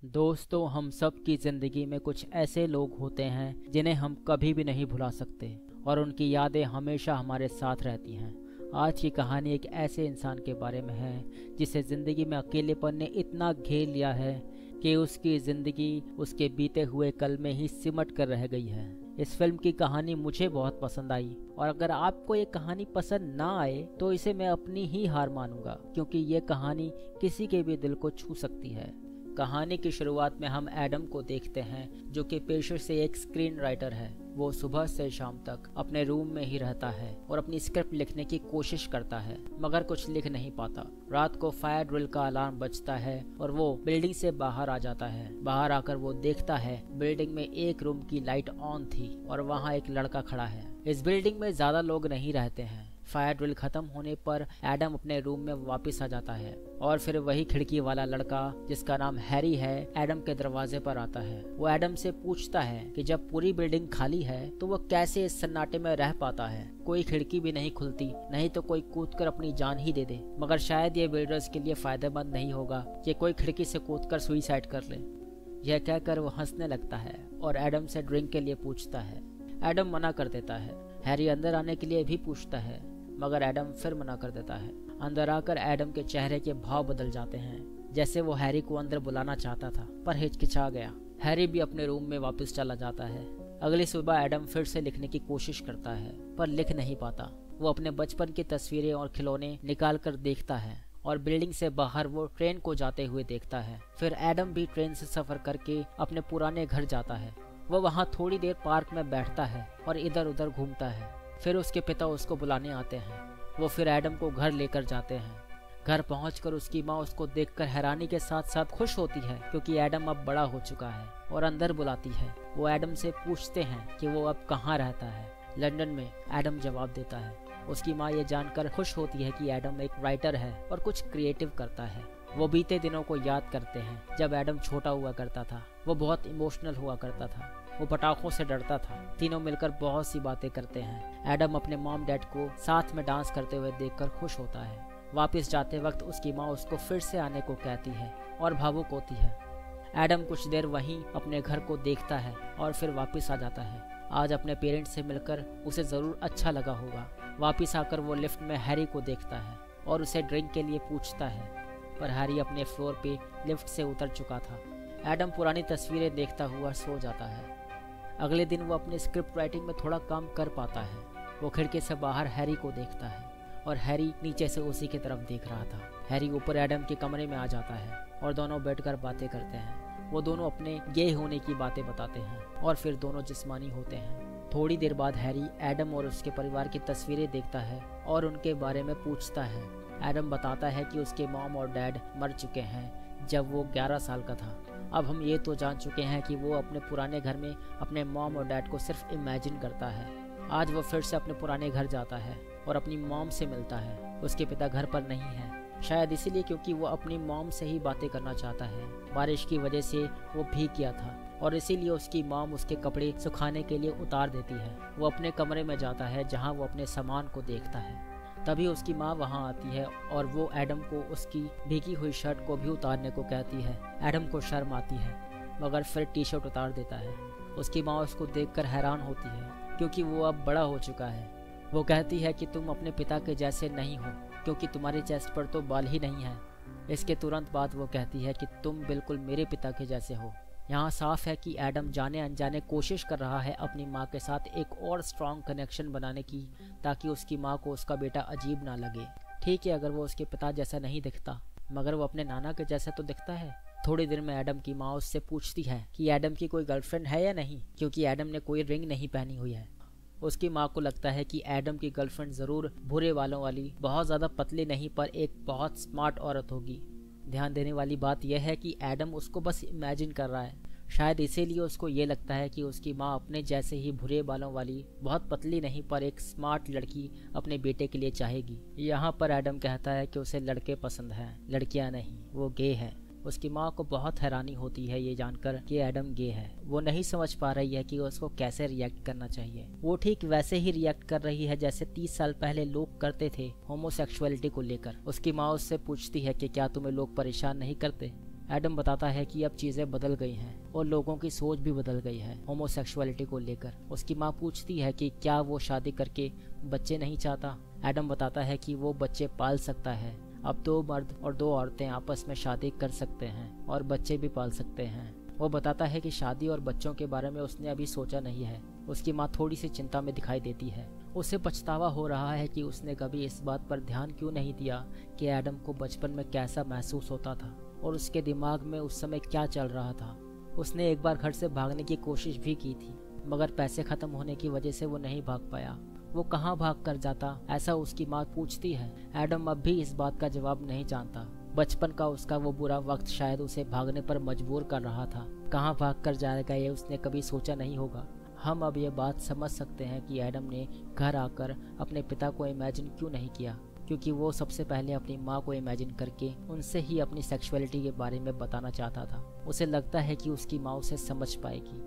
दोस्तों, हम सब की ज़िंदगी में कुछ ऐसे लोग होते हैं जिन्हें हम कभी भी नहीं भुला सकते और उनकी यादें हमेशा हमारे साथ रहती हैं। आज की कहानी एक ऐसे इंसान के बारे में है जिसे ज़िंदगी में अकेलेपन ने इतना घेर लिया है कि उसकी ज़िंदगी उसके बीते हुए कल में ही सिमट कर रह गई है। इस फिल्म की कहानी मुझे बहुत पसंद आई और अगर आपको ये कहानी पसंद ना आए तो इसे मैं अपनी ही हार मानूंगा, क्योंकि ये कहानी किसी के भी दिल को छू सकती है। कहानी की शुरुआत में हम एडम को देखते हैं, जो कि पेशे से एक स्क्रीन राइटर है। वो सुबह से शाम तक अपने रूम में ही रहता है और अपनी स्क्रिप्ट लिखने की कोशिश करता है, मगर कुछ लिख नहीं पाता। रात को फायर ड्रिल का अलार्म बजता है और वो बिल्डिंग से बाहर आ जाता है। बाहर आकर वो देखता है बिल्डिंग में एक रूम की लाइट ऑन थी और वहाँ एक लड़का खड़ा है। इस बिल्डिंग में ज्यादा लोग नहीं रहते हैं। फायर ड्रिल खत्म होने पर एडम अपने रूम में वापस आ जाता है और फिर वही खिड़की वाला लड़का, जिसका नाम हैरी है, एडम के दरवाजे पर आता है। वो एडम से पूछता है कि जब पूरी बिल्डिंग खाली है तो वो कैसे इस सन्नाटे में रह पाता है। कोई खिड़की भी नहीं खुलती, नहीं तो कोई कूदकर अपनी जान ही दे दे। मगर शायद ये बिल्डर्स के लिए फायदेमंद नहीं होगा कि कोई खिड़की से कूदकर सुइसाइड कर ले। यह कहकर वो हंसने लगता है और एडम से ड्रिंक के लिए पूछता है। एडम मना कर देता है। हैरी अंदर आने के लिए भी पूछता है, मगर एडम फिर मना कर देता है। अंदर आकर एडम के चेहरे के भाव बदल जाते हैं, जैसे वो हैरी को अंदर बुलाना चाहता था पर हिचकिचा गया। हैरी भी अपने रूम में वापस चला जाता है। अगली सुबह एडम फिर से लिखने की कोशिश करता है पर लिख नहीं पाता। वो अपने बचपन की तस्वीरें और खिलौने निकाल कर देखता है और बिल्डिंग से बाहर वो ट्रेन को जाते हुए देखता है। फिर एडम भी ट्रेन से सफर करके अपने पुराने घर जाता है। वो वहाँ थोड़ी देर पार्क में बैठता है और इधर उधर घूमता है। फिर उसके पिता उसको बुलाने आते हैं। वो फिर एडम को घर लेकर जाते हैं। घर पहुंचकर उसकी माँ उसको देखकर हैरानी के साथ साथ खुश होती है, क्योंकि एडम अब बड़ा हो चुका है, और अंदर बुलाती है। वो एडम से पूछते हैं कि वो अब कहाँ रहता है। लंदन में, एडम जवाब देता है। उसकी माँ ये जानकर खुश होती है कि एडम एक राइटर है और कुछ क्रिएटिव करता है। वो बीते दिनों को याद करते हैं जब एडम छोटा हुआ करता था। वो बहुत इमोशनल हुआ करता था। वो पटाखों से डरता था। तीनों मिलकर बहुत सी बातें करते हैं। एडम अपने मॉम डैड को साथ में डांस करते हुए देखकर खुश होता है। वापस जाते वक्त उसकी माँ उसको फिर से आने को कहती है और भावुक होती है। एडम कुछ देर वहीं अपने घर को देखता है और फिर वापस आ जाता है। आज अपने पेरेंट्स से मिलकर उसे जरूर अच्छा लगा होगा। वापस आकर वो लिफ्ट में हैरी को देखता है और उसे ड्रिंक के लिए पूछता है, पर हैरी अपने फ्लोर पे लिफ्ट से उतर चुका था। एडम पुरानी तस्वीरें देखता हुआ सो जाता है। अगले दिन वो अपनी स्क्रिप्ट राइटिंग में थोड़ा काम कर पाता है। वो खिड़की से बाहर हैरी को देखता है और हैरी नीचे से उसी की तरफ देख रहा था। हैरी ऊपर एडम के कमरे में आ जाता है और दोनों बैठकर बातें करते हैं। वो दोनों अपने गे होने की बातें बताते हैं और फिर दोनों जिस्मानी होते हैं। थोड़ी देर बाद हैरी एडम और उसके परिवार की तस्वीरें देखता है और उनके बारे में पूछता है। एडम बताता है कि उसके मॉम और डैड मर चुके हैं जब वो 11 साल का था। अब हम ये तो जान चुके हैं कि वो अपने पुराने घर में अपने मॉम और डैड को सिर्फ इमेजिन करता है। आज वो फिर से अपने पुराने घर जाता है और अपनी मॉम से मिलता है। उसके पिता घर पर नहीं है, शायद इसीलिए क्योंकि वो अपनी मॉम से ही बातें करना चाहता है। बारिश की वजह से वो भीग गया था और इसीलिए उसकी मॉम उसके कपड़े सुखाने के लिए उतार देती है। वो अपने कमरे में जाता है जहाँ वो अपने सामान को देखता है। तभी उसकी माँ वहाँ आती है और वो एडम को उसकी भीगी हुई शर्ट को भी उतारने को कहती है। एडम को शर्म आती है, मगर फिर टी शर्ट उतार देता है। उसकी माँ उसको देखकर हैरान होती है, क्योंकि वो अब बड़ा हो चुका है। वो कहती है कि तुम अपने पिता के जैसे नहीं हो, क्योंकि तुम्हारे चेस्ट पर तो बाल ही नहीं है। इसके तुरंत बाद वो कहती है कि तुम बिल्कुल मेरे पिता के जैसे हो। यहाँ साफ है कि एडम जाने अनजाने कोशिश कर रहा है अपनी माँ के साथ एक और स्ट्रॉन्ग कनेक्शन बनाने की, ताकि उसकी माँ को उसका बेटा अजीब ना लगे। ठीक है, अगर वो उसके पिता जैसा नहीं दिखता, मगर वो अपने नाना के जैसा तो दिखता है। थोड़ी देर में एडम की माँ उससे पूछती है कि एडम की कोई गर्लफ्रेंड है या नहीं, क्योंकि एडम ने कोई रिंग नहीं पहनी हुई है। उसकी माँ को लगता है कि एडम की गर्लफ्रेंड जरूर भूरे बालों वाली, बहुत ज्यादा पतली नहीं पर एक बहुत स्मार्ट औरत होगी। ध्यान देने वाली बात यह है कि एडम उसको बस इमेजिन कर रहा है। शायद इसीलिए उसको ये लगता है कि उसकी माँ अपने जैसे ही भूरे बालों वाली, बहुत पतली नहीं पर एक स्मार्ट लड़की अपने बेटे के लिए चाहेगी। यहाँ पर एडम कहता है कि उसे लड़के पसंद हैं, लड़कियाँ नहीं, वो गे है। उसकी माँ को बहुत हैरानी होती है ये जानकर कि एडम गे है। वो नहीं समझ पा रही है कि उसको कैसे रिएक्ट करना चाहिए। वो ठीक वैसे ही रिएक्ट कर रही है जैसे 30 साल पहले लोग करते थे होमोसेक्सुअलिटी को लेकर। उसकी माँ उससे पूछती है कि क्या तुम्हें लोग परेशान नहीं करते। एडम बताता है कि अब चीज़ें बदल गई हैं और लोगों की सोच भी बदल गई है होमोसेक्सुअलिटी को लेकर। उसकी माँ पूछती है कि क्या वो शादी करके बच्चे नहीं चाहता। एडम बताता है कि वो बच्चे पाल सकता है। अब 2 मर्द और 2 औरतें आपस में शादी कर सकते हैं और बच्चे भी पाल सकते हैं। वो बताता है कि शादी और बच्चों के बारे में उसने अभी सोचा नहीं है। उसकी माँ थोड़ी सी चिंता में दिखाई देती है। उसे पछतावा हो रहा है कि उसने कभी इस बात पर ध्यान क्यों नहीं दिया कि एडम को बचपन में कैसा महसूस होता था और उसके दिमाग में उस समय क्या चल रहा था। उसने एक बार घर से भागने की कोशिश भी की थी, मगर पैसे खत्म होने की वजह से वो नहीं भाग पाया। वो कहाँ भाग कर जाता, ऐसा उसकी माँ पूछती है। एडम अब भी इस बात का जवाब नहीं जानता। बचपन का उसका वो बुरा वक्त शायद उसे भागने पर मजबूर कर रहा था। कहाँ भाग कर जाएगा ये उसने कभी सोचा नहीं होगा। हम अब ये बात समझ सकते हैं कि एडम ने घर आकर अपने पिता को इमेजिन क्यों नहीं किया, क्योंकि वो सबसे पहले अपनी माँ को इमेजिन करके उनसे ही अपनी सेक्सुअलिटी के बारे में बताना चाहता था। उसे लगता है कि उसकी माँ उसे समझ पाएगी।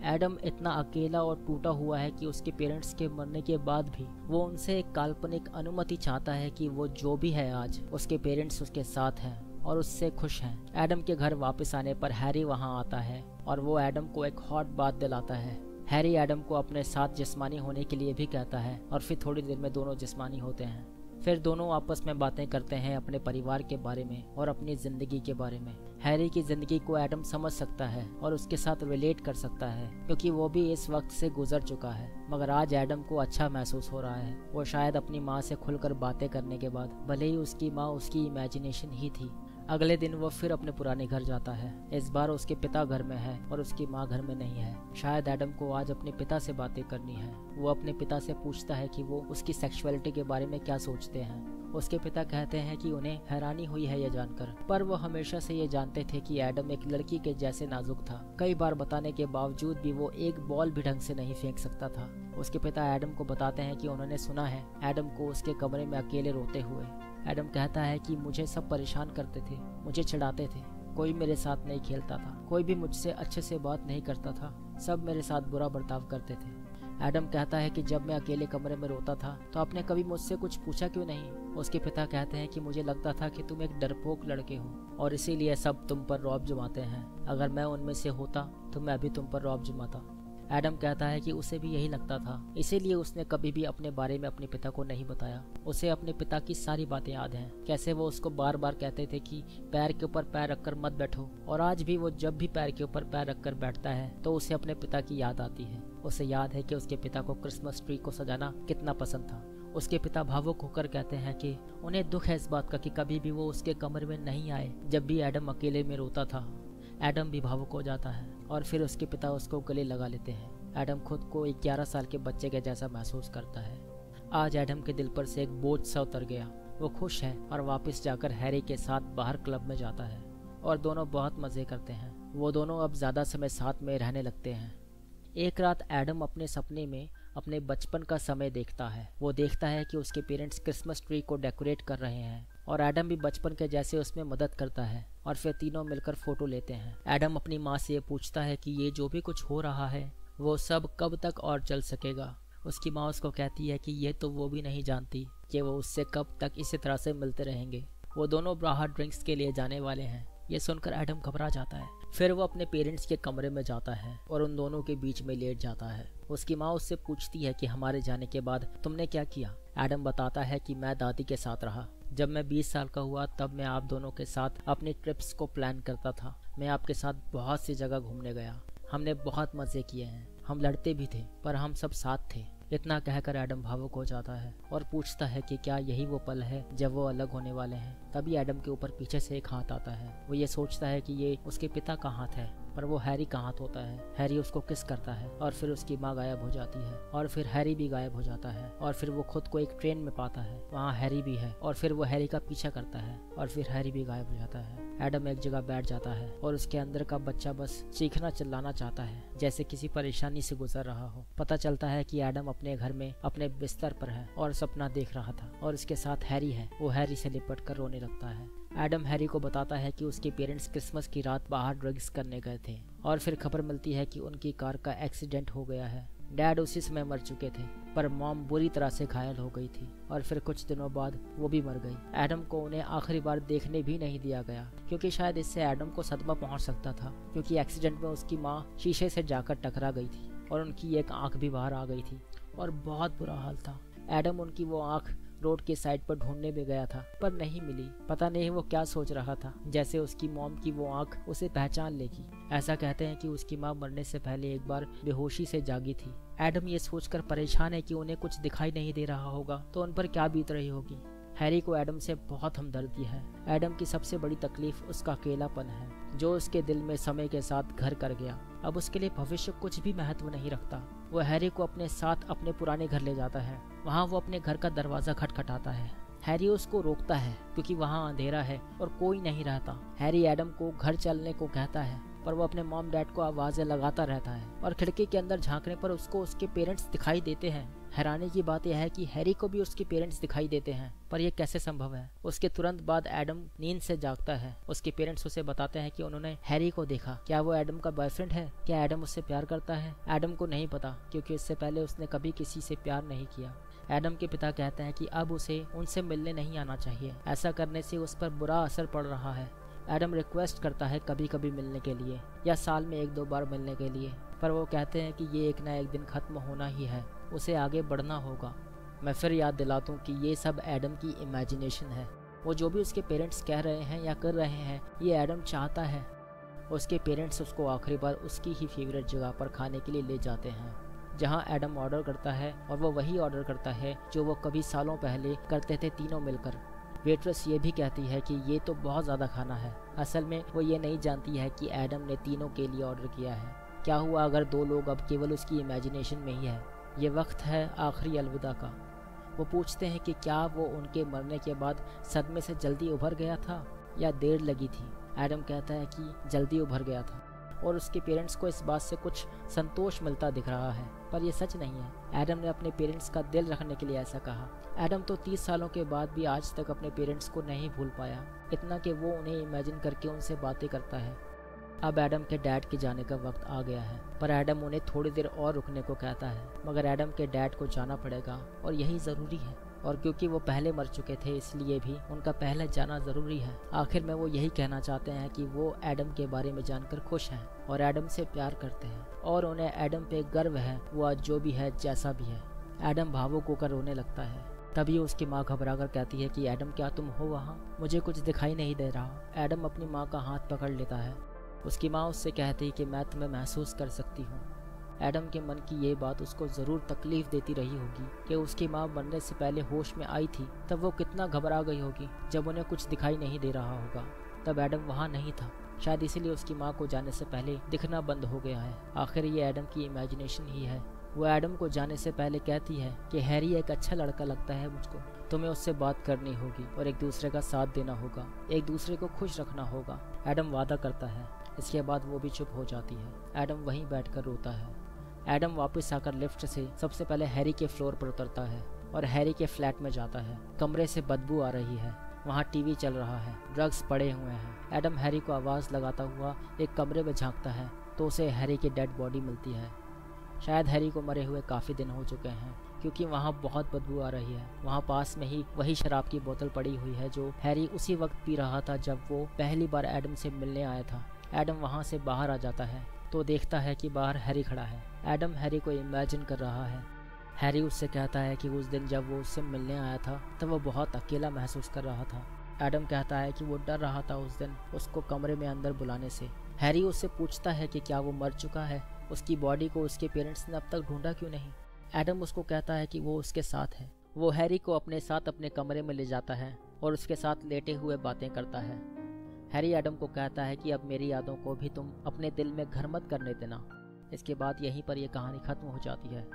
एडम इतना अकेला और टूटा हुआ है कि उसके पेरेंट्स के मरने के बाद भी वो उनसे एक काल्पनिक अनुमति चाहता है कि वो जो भी है आज उसके पेरेंट्स उसके साथ हैं और उससे खुश हैं। एडम के घर वापस आने पर हैरी वहां आता है और वो एडम को एक हॉट बात दिलाता है। हैरी एडम को अपने साथ जिस्मानी होने के लिए भी कहता है और फिर थोड़ी देर में दोनों जिस्मानी होते हैं। फिर दोनों आपस में बातें करते हैं अपने परिवार के बारे में और अपनी ज़िंदगी के बारे में। हैरी की ज़िंदगी को एडम समझ सकता है और उसके साथ रिलेट कर सकता है, क्योंकि वो भी इस वक्त से गुजर चुका है। मगर आज एडम को अच्छा महसूस हो रहा है। वो शायद अपनी माँ से खुलकर बातें करने के बाद, भले ही उसकी माँ उसकी इमेजिनेशन ही थी। अगले दिन वो फिर अपने पुराने घर जाता है। इस बार उसके पिता घर में है और उसकी माँ घर में नहीं है। शायद एडम को आज अपने पिता से बातें करनी है। वो अपने पिता से पूछता है कि वो उसकी सेक्सुअलिटी के बारे में क्या सोचते हैं। उसके पिता कहते हैं कि उन्हें हैरानी हुई है ये जानकर, पर वो हमेशा से ये जानते थे कि एडम एक लड़की के जैसे नाजुक था। कई बार बताने के बावजूद भी वो एक बॉल भी ढंग से नहीं फेंक सकता था। उसके पिता एडम को बताते हैं कि उन्होंने सुना है एडम को उसके कमरे में अकेले रोते हुए। एडम कहता है कि मुझे सब परेशान करते थे, मुझे चिढ़ाते थे, कोई मेरे साथ नहीं खेलता था, कोई भी मुझसे अच्छे से बात नहीं करता था, सब मेरे साथ बुरा बर्ताव करते थे। एडम कहता है कि जब मैं अकेले कमरे में रोता था तो आपने कभी मुझसे कुछ पूछा क्यों नहीं। उसके पिता कहते हैं कि मुझे लगता था कि तुम एक डरपोक लड़के हो और इसीलिए सब तुम पर रौब जमाते हैं। अगर मैं उनमें से होता तो मैं भी तुम पर रौब जमाता। एडम कहता है कि उसे भी यही लगता था, इसीलिए उसने कभी भी अपने बारे में अपने पिता को नहीं बताया। उसे अपने पिता की सारी बातें याद हैं, कैसे वो उसको बार बार कहते थे कि पैर के ऊपर पैर रखकर मत बैठो, और आज भी वो जब भी पैर के ऊपर पैर रखकर बैठता है तो उसे अपने पिता की याद आती है। उसे याद है कि उसके पिता को क्रिसमस ट्री को सजाना कितना पसंद था। उसके पिता भावुक होकर कहते हैं कि उन्हें दुख है इस बात का कि कभी भी वो उसके कमरे में नहीं आए। जब भी एडम अकेले में रोता था, एडम भी भावुक हो जाता है और फिर उसके पिता उसको गले लगा लेते हैं। एडम खुद को एक 11 साल के बच्चे के जैसा महसूस करता है। आज एडम के दिल पर से एक बोझ सा उतर गया। वो खुश है और वापस जाकर हैरी के साथ बाहर क्लब में जाता है और दोनों बहुत मज़े करते हैं। वो दोनों अब ज़्यादा समय साथ में रहने लगते हैं। एक रात एडम अपने सपने में अपने बचपन का समय देखता है। वो देखता है कि उसके पेरेंट्स क्रिसमस ट्री को डेकोरेट कर रहे हैं और एडम भी बचपन के जैसे उसमें मदद करता है और फिर तीनों मिलकर फोटो लेते हैं। एडम अपनी माँ से पूछता है कि ये जो भी कुछ हो रहा है वो सब कब तक और चल सकेगा। उसकी माँ उसको कहती है कि ये तो वो भी नहीं जानती कि वो उससे कब तक इसी तरह से मिलते रहेंगे। वो दोनों बाहर ड्रिंक्स के लिए जाने वाले हैं। ये सुनकर एडम घबरा जाता है। फिर वो अपने पेरेंट्स के कमरे में जाता है और उन दोनों के बीच में लेट जाता है। उसकी माँ उससे पूछती है कि हमारे जाने के बाद तुमने क्या किया। एडम बताता है कि मैं दादी के साथ रहा। जब मैं 20 साल का हुआ तब मैं आप दोनों के साथ अपनी ट्रिप्स को प्लान करता था। मैं आपके साथ बहुत सी जगह घूमने गया। हमने बहुत मज़े किए हैं। हम लड़ते भी थे पर हम सब साथ थे। इतना कहकर एडम भावुक हो जाता है और पूछता है कि क्या यही वो पल है जब वो अलग होने वाले हैं। तभी एडम के ऊपर पीछे से एक हाथ आता है। वो ये सोचता है कि ये उसके पिता का हाथ है, पर वो हैरी का हाथ होता है। हैरी उसको किस करता है और फिर उसकी माँ गायब हो जाती है और फिर हैरी भी गायब हो जाता है और फिर वो खुद को एक ट्रेन में पाता है, वहाँ हैरी भी है और फिर वो हैरी का पीछा करता है और फिर हैरी भी गायब हो जाता है। एडम एक जगह बैठ जाता है और उसके अंदर का बच्चा बस चीखना चिल्लाना चाहता है, जैसे किसी परेशानी से गुजर रहा हो। पता चलता है कि एडम अपने घर में अपने बिस्तर पर है और सपना देख रहा था और उसके साथ हैरी है। वो हैरी से लिपट कर रोने लगता है। एडम हैरी को बताता है कि उसके पेरेंट्स क्रिसमस की रात बाहर ड्रिंक्स करने गए थे और फिर खबर मिलती है कि उनकी कार का एक्सीडेंट हो गया है। डैड उसी समय मर चुके थे, पर मॉम बुरी तरह से घायल हो गई थी और फिर कुछ दिनों बाद वो भी मर गई। एडम को उन्हें आखिरी बार देखने भी नहीं दिया गया, क्योंकि शायद इससे एडम को सदमा पहुंच सकता था, क्योंकि एक्सीडेंट में उसकी माँ शीशे से जाकर टकरा गई थी और उनकी एक आंख भी बाहर आ गई थी और बहुत बुरा हाल था। एडम उनकी वो आंख रोड के साइड पर ढूंढने में गया था, पर नहीं मिली। पता नहीं वो क्या सोच रहा था, जैसे उसकी मॉम की वो आंख उसे पहचान लेगी। ऐसा कहते हैं कि उसकी माँ मरने से पहले एक बार बेहोशी से जागी थी। एडम ये सोचकर परेशान है कि उन्हें कुछ दिखाई नहीं दे रहा होगा तो उन पर क्या बीत रही होगी। हैरी को एडम से बहुत हमदर्दी है। एडम की सबसे बड़ी तकलीफ उसका अकेलापन है, जो उसके दिल में समय के साथ घर कर गया। अब उसके लिए भविष्य कुछ भी महत्व नहीं रखता। वो हैरी को अपने साथ अपने पुराने घर ले जाता है। वहाँ वो अपने घर का दरवाजा खटखटाता है। हैरी उसको रोकता है क्योंकि वहाँ अंधेरा है और कोई नहीं रहता। हैरी एडम को घर चलने को कहता है, पर वो अपने मॉम डैड को आवाजें लगाता रहता है और खिड़की के अंदर झांकने पर उसको उसके पेरेंट्स दिखाई देते हैं। हैरानी की बात यह है कि हैरी को भी उसके पेरेंट्स दिखाई देते हैं, पर यह कैसे संभव है। उसके तुरंत बाद एडम नींद से जागता है। उसके पेरेंट्स उसे बताते हैं कि उन्होंने हैरी को देखा। क्या वो एडम का बॉयफ्रेंड है? क्या एडम उससे प्यार करता है? एडम को नहीं पता, क्योंकि इससे पहले उसने कभी किसी से प्यार नहीं किया। एडम के पिता कहते हैं कि अब उसे उनसे मिलने नहीं आना चाहिए, ऐसा करने से उस पर बुरा असर पड़ रहा है। एडम रिक्वेस्ट करता है कभी कभी मिलने के लिए या साल में 1-2 बार मिलने के लिए, पर वो कहते हैं कि ये एक ना एक दिन खत्म होना ही है, उसे आगे बढ़ना होगा। मैं फिर याद दिलाता हूँ कि ये सब एडम की इमेजिनेशन है। वो जो भी उसके पेरेंट्स कह रहे हैं या कर रहे हैं, ये एडम चाहता है। उसके पेरेंट्स उसको आखिरी बार उसकी ही फेवरेट जगह पर खाने के लिए ले जाते हैं, जहाँ एडम ऑर्डर करता है और वो वही ऑर्डर करता है जो वो कभी सालों पहले करते थे तीनों मिलकर। वेट्रेस ये भी कहती है कि ये तो बहुत ज़्यादा खाना है। असल में वो ये नहीं जानती है कि एडम ने तीनों के लिए ऑर्डर किया है। क्या हुआ अगर 2 लोग अब केवल उसकी इमेजिनेशन में ही है। ये वक्त है आखिरी अलविदा का। वो पूछते हैं कि क्या वो उनके मरने के बाद सदमे से जल्दी उभर गया था या देर लगी थी। एडम कहता है कि जल्दी उभर गया था और उसके पेरेंट्स को इस बात से कुछ संतोष मिलता दिख रहा है, पर यह सच नहीं है। एडम ने अपने पेरेंट्स का दिल रखने के लिए ऐसा कहा। एडम तो 30 सालों के बाद भी आज तक अपने पेरेंट्स को नहीं भूल पाया, इतना कि वो उन्हें इमेजिन करके उनसे बातें करता है। अब एडम के डैड के जाने का वक्त आ गया है, पर एडम उन्हें थोड़ी देर और रुकने को कहता है, मगर एडम के डैड को जाना पड़ेगा और यही ज़रूरी है। और क्योंकि वो पहले मर चुके थे, इसलिए भी उनका पहले जाना ज़रूरी है। आखिर में वो यही कहना चाहते हैं कि वो एडम के बारे में जानकर खुश हैं और एडम से प्यार करते हैं और उन्हें एडम पे गर्व है, वो आज जो भी है जैसा भी है। एडम भावुक होकर रोने लगता है। तभी उसकी माँ घबरा कर कहती है कि एडम क्या तुम हो वहाँ? मुझे कुछ दिखाई नहीं दे रहा। एडम अपनी माँ का हाथ पकड़ लेता है। उसकी माँ उससे कहती है कि मैं तुम्हें महसूस कर सकती हूँ। एडम के मन की ये बात उसको ज़रूर तकलीफ देती रही होगी कि उसकी माँ मरने से पहले होश में आई थी, तब वो कितना घबरा गई होगी जब उन्हें कुछ दिखाई नहीं दे रहा होगा। तब एडम वहाँ नहीं था, शायद इसीलिए उसकी माँ को जाने से पहले दिखना बंद हो गया है। आखिर ये एडम की इमेजिनेशन ही है। वो एडम को जाने से पहले कहती है कि हैरी एक अच्छा लड़का लगता है मुझको, तुम्हें उससे बात करनी होगी और एक दूसरे का साथ देना होगा, एक दूसरे को खुश रखना होगा। एडम वादा करता है। इसके बाद वो भी चुप हो जाती है। एडम वहीं बैठकर रोता है। एडम वापस आकर लिफ्ट से सबसे पहले हैरी के फ्लोर पर उतरता है और हैरी के फ्लैट में जाता है। कमरे से बदबू आ रही है, वहाँ टीवी चल रहा है, ड्रग्स पड़े हुए हैं। एडम हैरी को आवाज़ लगाता हुआ एक कमरे में झांकता है तो उसे हैरी की डेड बॉडी मिलती है। शायद हैरी को मरे हुए काफ़ी दिन हो चुके हैं, क्योंकि वहाँ बहुत बदबू आ रही है। वहाँ पास में ही वही शराब की बोतल पड़ी हुई है जो हैरी उसी वक्त पी रहा था जब वो पहली बार एडम से मिलने आया था। एडम वहाँ से बाहर आ जाता है तो देखता है कि बाहर हैरी खड़ा है। एडम हैरी को इमेजिन कर रहा है। हैरी उससे कहता है कि उस दिन जब वो उससे मिलने आया था तब वो बहुत अकेला महसूस कर रहा था। एडम कहता है कि वो डर रहा था उस दिन उसको कमरे में अंदर बुलाने से। हैरी उससे पूछता है कि क्या वो मर चुका है, उसकी बॉडी को उसके पेरेंट्स ने अब तक ढूंढा क्यों नहीं। एडम उसको कहता है कि वो उसके साथ है। वो हैरी को अपने साथ अपने कमरे में ले जाता है और उसके साथ लेटे हुए बातें करता है। हैरी एडम को कहता है कि अब मेरी यादों को भी तुम अपने दिल में घर मत करने देना। इसके बाद यहीं पर यह कहानी खत्म हो जाती है।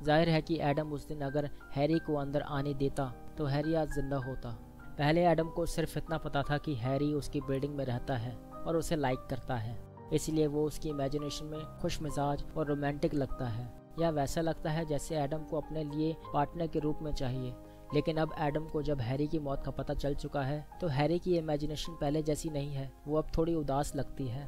जाहिर है कि एडम उस दिन अगर हैरी को अंदर आने देता तो हैरी आज जिंदा होता। पहले एडम को सिर्फ इतना पता था कि हैरी उसकी बिल्डिंग में रहता है और उसे लाइक करता है, इसलिए वो उसकी इमेजिनेशन में खुश मिजाज और रोमांटिक लगता है, या वैसा लगता है जैसे एडम को अपने लिए पार्टनर के रूप में चाहिए। लेकिन अब एडम को जब हैरी की मौत का पता चल चुका है तो हैरी की इमेजिनेशन पहले जैसी नहीं है, वो अब थोड़ी उदास लगती है।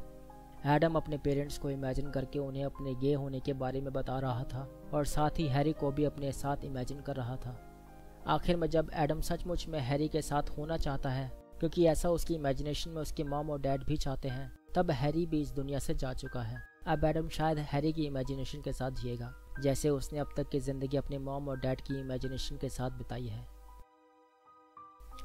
एडम अपने पेरेंट्स को इमेजिन करके उन्हें अपने गे होने के बारे में बता रहा था और साथ ही हैरी को भी अपने साथ इमेजिन कर रहा था। आखिर में जब एडम सचमुच में हैरी के साथ होना चाहता है, क्योंकि ऐसा उसकी इमेजिनेशन में उसके मॉम और डैड भी चाहते हैं, तब हैरी भी इस दुनिया से जा चुका है। अब एडम शायद हैरी की इमेजिनेशन के साथ जिएगा, जैसे उसने अब तक की ज़िंदगी अपने मॉम और डैड की इमेजिनेशन के साथ बिताई है।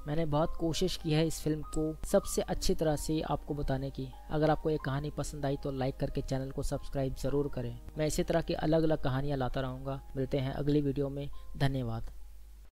मैंने बहुत कोशिश की है इस फिल्म को सबसे अच्छी तरह से आपको बताने की। अगर आपको ये कहानी पसंद आई तो लाइक करके चैनल को सब्सक्राइब ज़रूर करें। मैं इसी तरह की अलग अलग कहानियाँ लाता रहूँगा। मिलते हैं अगली वीडियो में। धन्यवाद।